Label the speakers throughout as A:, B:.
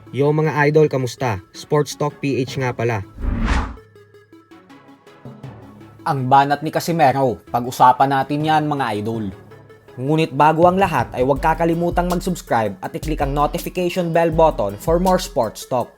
A: Yo mga idol, kamusta? Sports Talk PH nga pala.
B: Ang banat ni Casimero, pag-usapan natin yan mga idol. Ngunit bago ang lahat ay huwag kakalimutang mag-subscribe at i-click ang notification bell button for more sports talk.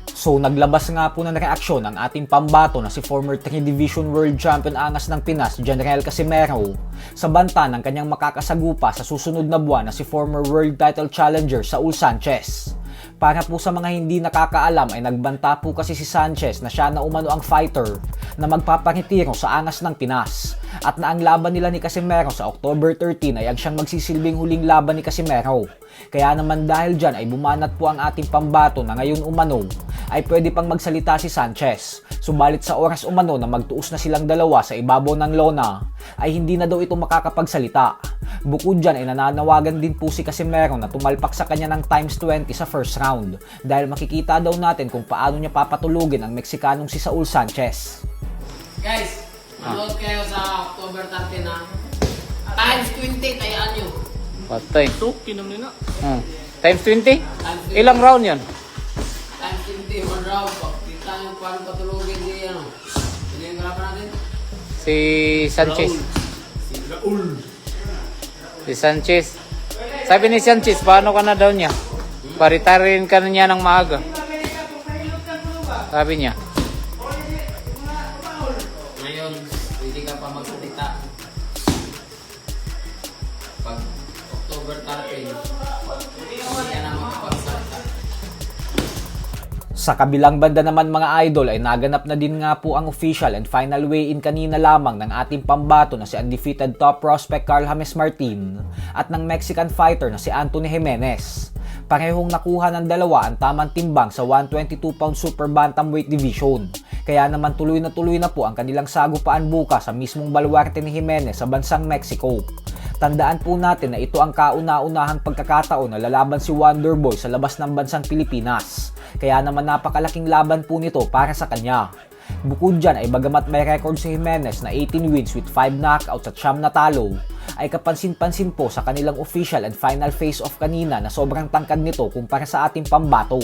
B: So naglabas nga po ng reaksyon ang ating pambato na si former 3 Division World Champion angas ng Pinas, General Casimero, sa banta ng kanyang makakasagupa sa susunod na buwan na si former World Title Challenger Saul Sanchez. Para po sa mga hindi nakakaalam ay nagbanta po kasi si Sanchez na siya na umano ang fighter na magpaparetiro sa angas ng Pinas at na ang laban nila ni Casimero sa October 13 ay ang siyang magsisilbing huling laban ni Casimero. Kaya naman dahil dyan ay bumanat po ang ating pambato na ngayon umano ay pwede pang magsalita si Sanchez. Subalit sa oras umano na magtuos na silang dalawa sa ibabaw ng lona ay hindi na daw ito makakapagsalita. Bukod dyan ay nananawagan din po si Casimero na tumalpak sa kanya ng times 20 sa first round dahil makikita daw natin kung paano niya papatulugin ang Meksikanong si Saul Sanchez.
C: Guys, manood kayo sa October 13 na times 20, tayaan nyo.
D: Patay.
E: Ito, kinom nila.
D: Times 20?
C: Times 20.
D: Ilang round yan?
C: Times 20, one round. Kita nyo paano patulugin di ano. Sino yung kalaban natin?
D: Si Sanchez.
C: Si Raul.
D: Si Sanchez. Sabi ni Sanchez, paano ka na daw niya? Paritarin ka na niya ng maaga. Sabi niya.
C: Ngayon, pwede ka pa magsalita. Pag October 13, hindi ka na makapagsalita.
B: Sa kabilang banda naman mga idol ay naganap na din nga po ang official and final weigh-in kanina lamang ng ating pambato na si undefeated top prospect Carl James Martin at ng Mexican fighter na si Anthony Jimenez. Parehong nakuha ng dalawa ang tamang timbang sa 122-pound super bantamweight division. Kaya naman tuloy na po ang kanilang sagupaan bukas sa mismong baluarte ni Jimenez sa bansang Mexico. Tandaan po natin na ito ang kauna-unahang pagkakataon na lalaban si Wonderboy sa labas ng bansang Pilipinas. Kaya naman napakalaking laban po nito para sa kanya. Bukod dyan ay bagamat may record si Jimenez na 18 wins with 5 knockouts at 9 na talo, ay kapansin-pansin po sa kanilang official and final face-off kanina na sobrang tangkad nito kumpara sa ating pambato.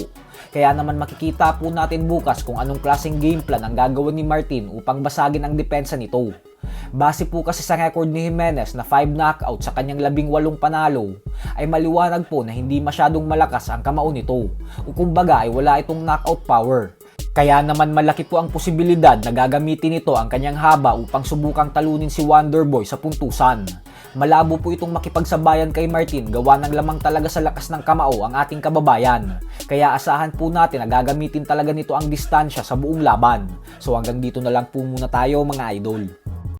B: Kaya naman makikita po natin bukas kung anong klaseng game plan ang gagawin ni Martin upang basagin ang depensa nito. Base po kasi sa record ni Jimenez na 5 knockout sa kanyang 18 panalo, ay maliwanag po na hindi masyadong malakas ang kamao nito o kumbaga ay wala itong knockout power. Kaya naman malaki po ang posibilidad na gagamitin nito ang kanyang haba upang subukang talunin si Wonderboy sa puntusan. Malabo po itong makipagsabayan kay Martin gawa ng lamang talaga sa lakas ng kamao ang ating kababayan. Kaya asahan po natin na gagamitin talaga nito ang distansya sa buong laban. So hanggang dito na lang po muna tayo mga idol.